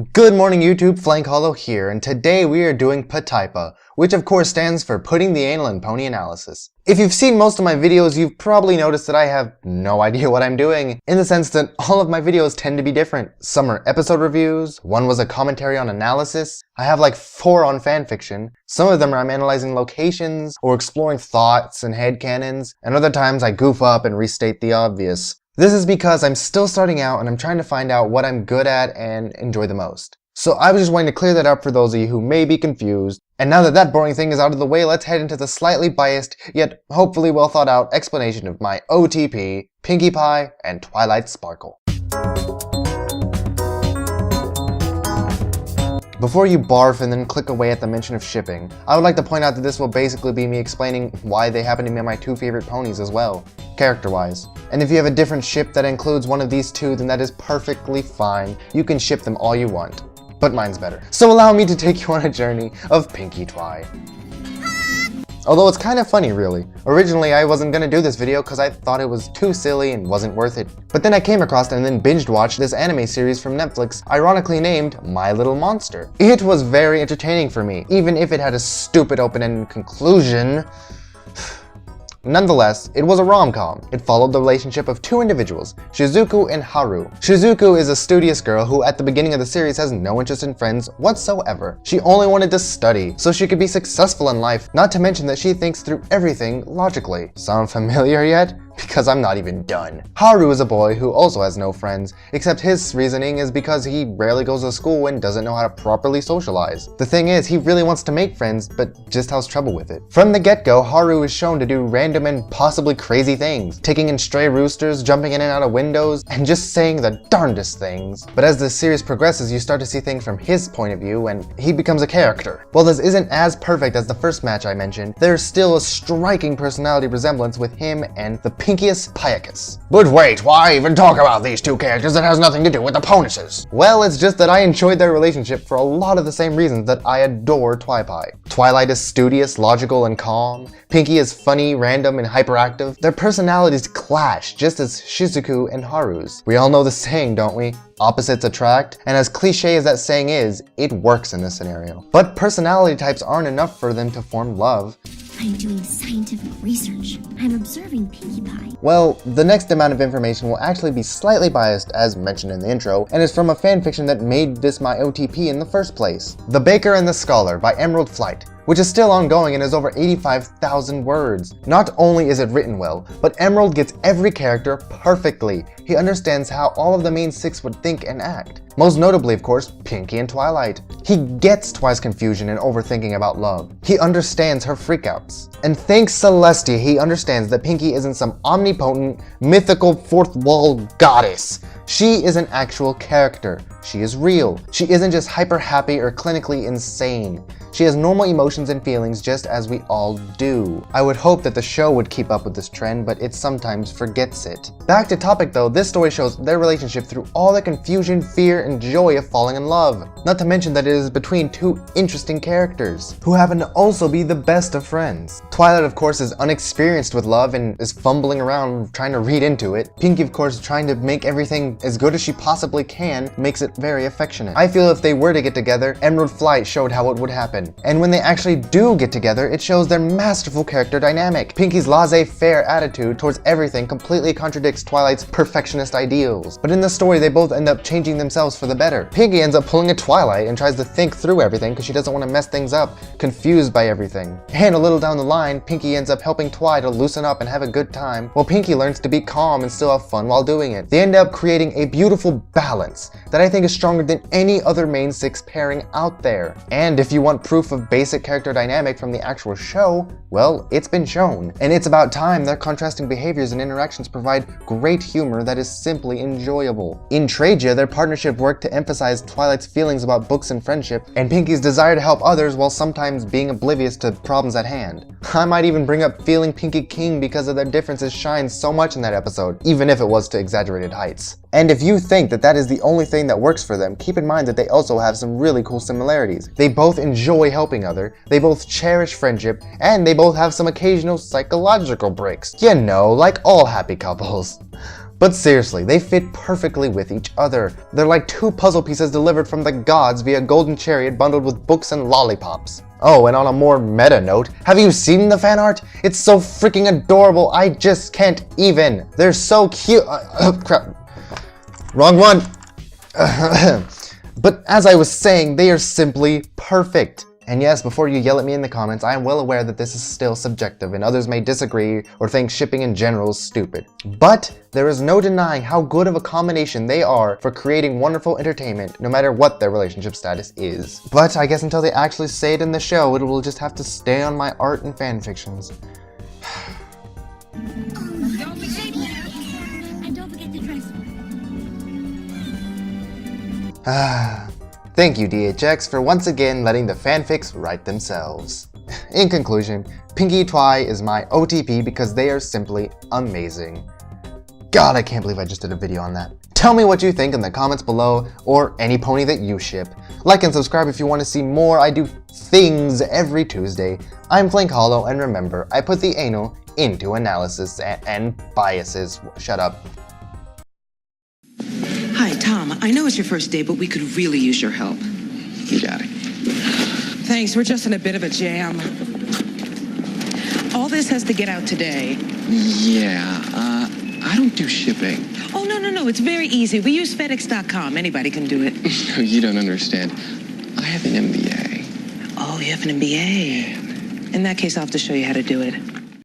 Good morning YouTube, Flank Hollow here, and today we are doing PTAIPA, which of course stands for Putting the Anal in Pony Analysis. If you've seen most of my videos, you've probably noticed that I have no idea what I'm doing, in the sense that all of my videos tend to be different. Some are episode reviews, one was a commentary on analysis, I have like 4 on fanfiction, some of them I'm analyzing locations or exploring thoughts and headcanons, and other times I goof up and restate the obvious. This is because I'm still starting out and I'm trying to find out what I'm good at and enjoy the most. So I was just wanting to clear that up for those of you who may be confused. And now that that boring thing is out of the way, let's head into the slightly biased, yet hopefully well thought out explanation of my OTP, Pinkie Pie, and Twilight Sparkle. Before you barf and then click away at the mention of shipping, I would like to point out that this will basically be me explaining why they happen to be my 2 favorite ponies as well, character-wise. And if you have a different ship that includes one of these 2, then that is perfectly fine. You can ship them all you want. But mine's better. So allow me to take you on a journey of Pinkie Twi. Although it's kind of funny really. Originally I wasn't gonna do this video because I thought it was too silly and wasn't worth it. But then I came across and then binged watched this anime series from Netflix, ironically named My Little Monster. It was very entertaining for me, even if it had a stupid open-ended conclusion. Nonetheless, it was a rom-com. It followed the relationship of 2 individuals, Shizuku and Haru. Shizuku is a studious girl who at the beginning of the series has no interest in friends whatsoever. She only wanted to study, so she could be successful in life, not to mention that she thinks through everything logically. Sound familiar yet? Because I'm not even done. Haru is a boy who also has no friends, except his reasoning is because he rarely goes to school and doesn't know how to properly socialize. The thing is, he really wants to make friends, but just has trouble with it. From the get-go, Haru is shown to do random and possibly crazy things, taking in stray roosters, jumping in and out of windows, and just saying the darndest things. But as the series progresses, you start to see things from his point of view, and he becomes a character. While this isn't as perfect as the first match I mentioned, there's still a striking personality resemblance with him and the Pinkie X Twi. But wait, why even talk about these 2 characters that has nothing to do with the ponises? Well, it's just that I enjoyed their relationship for a lot of the same reasons that I adore Twi-Pie. Twilight is studious, logical, and calm. Pinkie is funny, random, and hyperactive. Their personalities clash, just as Shizuku and Haru's. We all know the saying, don't we? Opposites attract, and as cliche as that saying is, it works in this scenario. But personality types aren't enough for them to form love. I'm doing scientific research. I'm observing Pinkie Pie. Well, the next amount of information will actually be slightly biased, as mentioned in the intro, and is from a fanfiction that made this my OTP in the first place. The Baker and the Scholar by Emerald Flight, which is still ongoing and is over 85,000 words. Not only is it written well, but Emerald gets every character perfectly. He understands how all of the main 6 would think and act. Most notably, of course, Pinkie and Twilight. He gets Twi's confusion and overthinking about love. He understands her freakouts. And thanks Celestia, he understands that Pinkie isn't some omnipotent, mythical fourth wall goddess. She is an actual character. She is real. She isn't just hyper happy or clinically insane. She has normal emotions and feelings just as we all do. I would hope that the show would keep up with this trend, but it sometimes forgets it. Back to topic though, this story shows their relationship through all the confusion, fear, and joy of falling in love. Not to mention that it is between 2 interesting characters, who happen to also be the best of friends. Twilight of course is unexperienced with love and is fumbling around trying to read into it. Pinkie of course trying to make everything as good as she possibly can makes it very affectionate. I feel if they were to get together, Emerald Flight showed how it would happen. And when they actually do get together, it shows their masterful character dynamic. Pinkie's laissez-faire attitude towards everything completely contradicts Twilight's perfectionist ideals. But in the story, they both end up changing themselves for the better. Pinkie ends up pulling a Twilight and tries to think through everything because she doesn't want to mess things up, confused by everything. And a little down the line, Pinkie ends up helping Twi to loosen up and have a good time, while Pinkie learns to be calm and still have fun while doing it. They end up creating a beautiful balance that I think is stronger than any other main 6 pairing out there. And if you want proof of basic character dynamic from the actual show, well, it's been shown. And it's about time their contrasting behaviors and interactions provide great humor that is simply enjoyable. In Tragia, their partnership worked to emphasize Twilight's feelings about books and friendship, and Pinkie's desire to help others while sometimes being oblivious to problems at hand. I might even bring up feeling Pinkie King because of their differences shine so much in that episode, even if it was to exaggerated heights. And if you think that that is the only thing that works for them, keep in mind that they also have some really cool similarities. They both enjoy helping others, they both cherish friendship, and they both have some occasional psychological breaks. You know, like all happy couples. But seriously, they fit perfectly with each other. They're like two puzzle pieces delivered from the gods via golden chariot bundled with books and lollipops. Oh, and on a more meta note, have you seen the fan art? It's so freaking adorable, I just can't even. They're so cute. Crap. Wrong one. But as I was saying, they are simply perfect. And yes, before you yell at me in the comments, I am well aware that this is still subjective and others may disagree or think shipping in general is stupid. But there is no denying how good of a combination they are for creating wonderful entertainment, no matter what their relationship status is. But I guess until they actually say it in the show, it will just have to stay on my art and fanfictions. And don't forget the dress. Thank you, DHX, for once again letting the fanfics write themselves. In conclusion, Pinkie Twi is my OTP because they are simply amazing. God, I can't believe I just did a video on that. Tell me what you think in the comments below, or any pony that you ship. Like and subscribe if you want to see more. I do things every Tuesday. I'm Flink Hollow, and remember, I put the anal into analysis and biases. Shut up. Hi, Tom. I know it's your first day, but we could really use your help. You got it. Thanks. We're just in a bit of a jam. All this has to get out today. Yeah, I don't do shipping. Oh, no. It's very easy. We use FedEx.com. Anybody can do it. No, you don't understand. I have an MBA. Oh, you have an MBA. In that case, I'll have to show you how to do it.